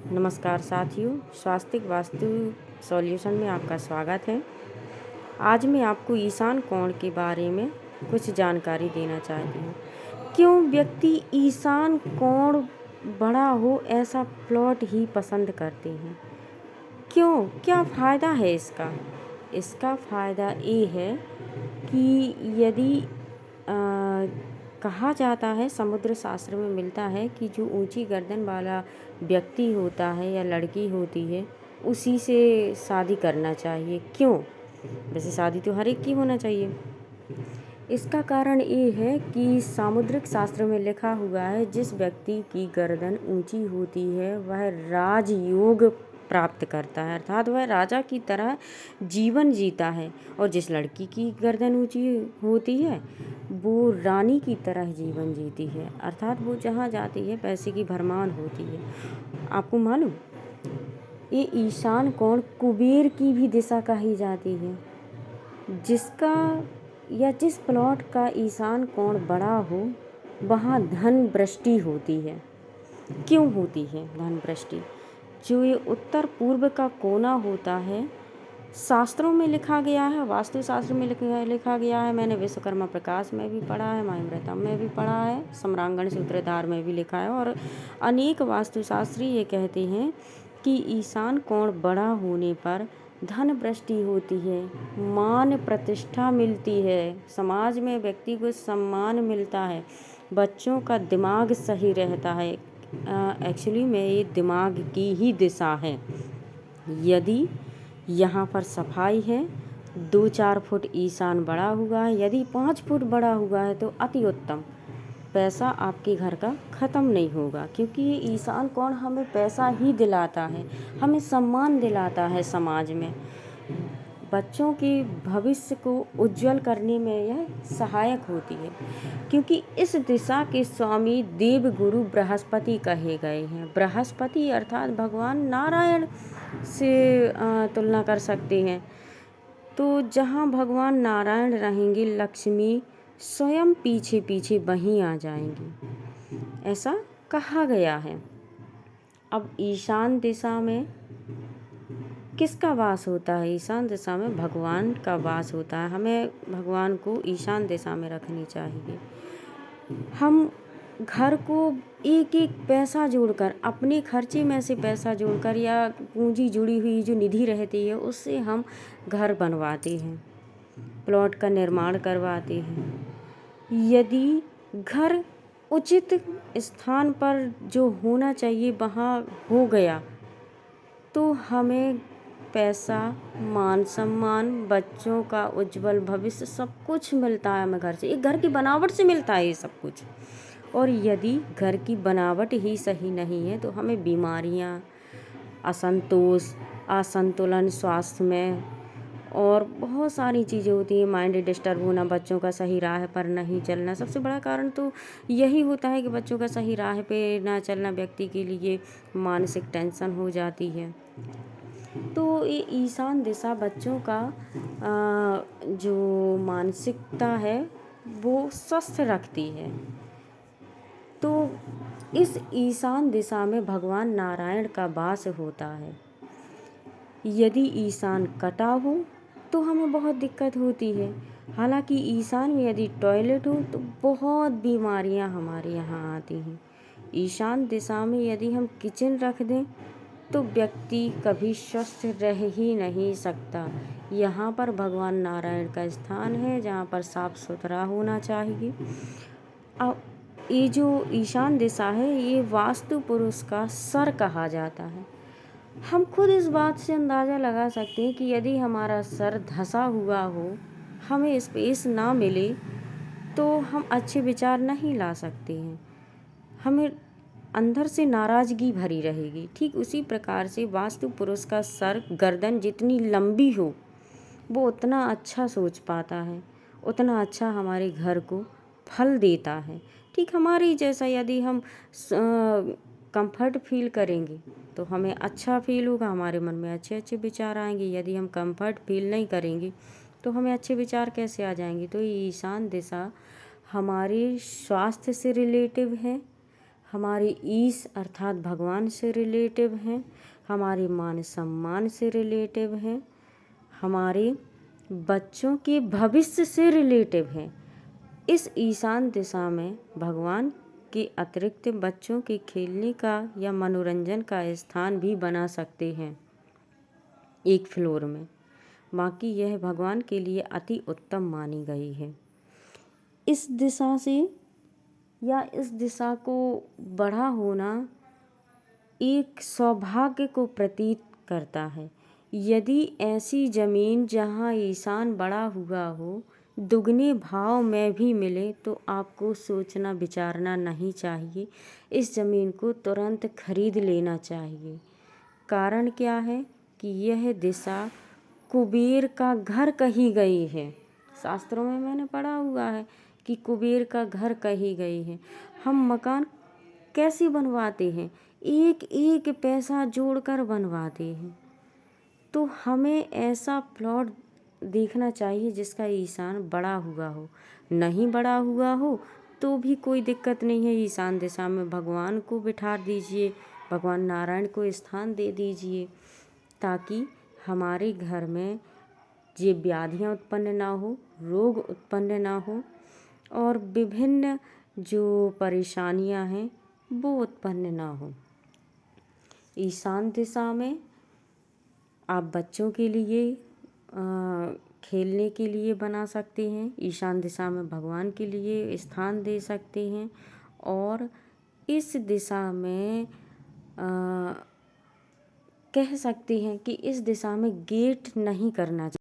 नमस्कार साथियों, स्वास्तिक वास्तु सॉल्यूशन में आपका स्वागत है। आज मैं आपको ईशान कोण के बारे में कुछ जानकारी देना चाहती हूँ। क्यों व्यक्ति ईशान कोण बड़ा हो ऐसा प्लॉट ही पसंद करते हैं? क्यों? क्या फ़ायदा है इसका? इसका फ़ायदा ये है कि यदि कहा जाता है, समुद्र शास्त्र में मिलता है कि जो ऊंची गर्दन वाला व्यक्ति होता है या लड़की होती है उसी से शादी करना चाहिए। क्यों? वैसे शादी तो हर एक की होना चाहिए। इसका कारण ये है कि सामुद्रिक शास्त्र में लिखा हुआ है, जिस व्यक्ति की गर्दन ऊंची होती है वह राजयोग प्राप्त करता है, अर्थात वह राजा की तरह जीवन जीता है। और जिस लड़की की गर्दन ऊंची होती है वो रानी की तरह जीवन जीती है, अर्थात वो जहाँ जाती है पैसे की भरमार होती है। आपको मालूम, ये ईशान कोण कुबेर की भी दिशा कही जाती है। जिसका या जिस प्लॉट का ईशान कोण बड़ा हो वहाँ धन वृष्टि होती है। क्यों होती है धन वृष्टि? जो ये उत्तर पूर्व का कोना होता है, शास्त्रों में लिखा गया है, वास्तुशास्त्र में लिखा गया है। मैंने विश्वकर्मा प्रकाश में भी पढ़ा है, मायामृतम में भी पढ़ा है, सम्रांगण सूत्रधार में भी लिखा है। और अनेक वास्तुशास्त्री ये कहते हैं कि ईशान कोण बड़ा होने पर धन वृष्टि होती है, मान प्रतिष्ठा मिलती है, समाज में व्यक्ति को सम्मान मिलता है, बच्चों का दिमाग सही रहता है। एक्चुअली में ये दिमाग की ही दिशा है। यदि यहाँ पर सफाई है, 2-4 फुट ईशान बड़ा हुआ है, यदि 5 फुट बड़ा हुआ है तो अति उत्तम। पैसा आपके घर का ख़त्म नहीं होगा, क्योंकि ये ईशान कोण हमें पैसा ही दिलाता है, हमें सम्मान दिलाता है समाज में। बच्चों के भविष्य को उज्जवल करने में यह सहायक होती है, क्योंकि इस दिशा के स्वामी देवगुरु बृहस्पति कहे गए हैं। बृहस्पति अर्थात भगवान नारायण से तुलना कर सकते हैं। तो जहाँ भगवान नारायण रहेंगे, लक्ष्मी स्वयं पीछे पीछे वहीं आ जाएंगी, ऐसा कहा गया है। अब ईशान दिशा में किसका वास होता है? ईशान दिशा में भगवान का वास होता है। हमें भगवान को ईशान दिशा में रखनी चाहिए। हम घर को एक एक पैसा जोड़कर, अपने खर्चे में से पैसा जोड़कर या पूंजी जुड़ी हुई जो निधि रहती है उससे हम घर बनवाते हैं, प्लॉट का निर्माण करवाते हैं। यदि घर उचित स्थान पर जो होना चाहिए वहाँ हो गया तो हमें पैसा, मान सम्मान, बच्चों का उज्जवल भविष्य सब कुछ मिलता है हमें घर से। एक घर की बनावट से मिलता है ये सब कुछ। और यदि घर की बनावट ही सही नहीं है तो हमें बीमारियां, असंतोष, असंतुलन स्वास्थ्य में और बहुत सारी चीज़ें होती हैं। माइंड डिस्टर्ब होना, बच्चों का सही राह पर नहीं चलना, सबसे बड़ा कारण तो यही होता है कि बच्चों का सही राह पे ना चलना व्यक्ति के लिए मानसिक टेंशन हो जाती है। तो ये ईशान दिशा बच्चों का जो मानसिकता है वो स्वस्थ रखती है। तो इस ईशान दिशा में भगवान नारायण का वास होता है। यदि ईशान कटा हो तो हमें बहुत दिक्कत होती है। हालांकि ईशान में यदि टॉयलेट हो तो बहुत बीमारियां हमारे यहाँ आती हैं। ईशान दिशा में यदि हम किचन रख दें तो व्यक्ति कभी स्वस्थ रह ही नहीं सकता। यहाँ पर भगवान नारायण का स्थान है जहाँ पर साफ सुथरा होना चाहिए। अब ये जो ईशान दिशा है ये वास्तु पुरुष का सर कहा जाता है। हम खुद इस बात से अंदाज़ा लगा सकते हैं कि यदि हमारा सर धंसा हुआ हो, हमें स्पेस ना मिले तो हम अच्छे विचार नहीं ला सकते हैं, हमें अंदर से नाराज़गी भरी रहेगी। ठीक उसी प्रकार से वास्तु पुरुष का सर, गर्दन जितनी लंबी हो वो उतना अच्छा सोच पाता है, उतना अच्छा हमारे घर को फल देता है। ठीक हमारे जैसा यदि हम कंफर्ट फील करेंगे तो हमें अच्छा फील होगा, हमारे मन में अच्छे अच्छे विचार आएंगे। यदि हम कंफर्ट फील नहीं करेंगे तो हमें अच्छे विचार कैसे आ जाएंगे? तो ये ईशान दिशा हमारे स्वास्थ्य से रिलेटिव है, हमारे ईश अर्थात भगवान से रिलेटिव हैं, हमारे मान सम्मान से रिलेटिव हैं, हमारे बच्चों के भविष्य से रिलेटिव हैं। इस ईशान दिशा में भगवान के अतिरिक्त बच्चों के खेलने का या मनोरंजन का स्थान भी बना सकते हैं एक फ्लोर में। बाकी यह भगवान के लिए अति उत्तम मानी गई है। इस दिशा से या इस दिशा को बड़ा होना एक सौभाग्य को प्रतीत करता है। यदि ऐसी ज़मीन जहाँ ईशान बड़ा हुआ हो दुगने भाव में भी मिले तो आपको सोचना विचारना नहीं चाहिए, इस ज़मीन को तुरंत खरीद लेना चाहिए। कारण क्या है कि यह दिशा कुबेर का घर कही गई है। शास्त्रों में मैंने पढ़ा हुआ है कि कुबेर का घर कही गई है। हम मकान कैसे बनवाते हैं, एक एक पैसा जोड़कर बनवाते हैं। तो हमें ऐसा प्लॉट देखना चाहिए जिसका ईशान बड़ा हुआ हो। नहीं बड़ा हुआ हो तो भी कोई दिक्कत नहीं है, ईशान दिशा में भगवान को बिठा दीजिए, भगवान नारायण को स्थान दे दीजिए, ताकि हमारे घर में ये व्याधियाँ उत्पन्न ना हो, रोग उत्पन्न ना हो और विभिन्न जो परेशानियां हैं वो उत्पन्न ना हो। ईशान दिशा में आप बच्चों के लिए खेलने के लिए बना सकते हैं, ईशान दिशा में भगवान के लिए स्थान दे सकते हैं और इस दिशा में कह सकते हैं कि इस दिशा में गेट नहीं करना चाहिए।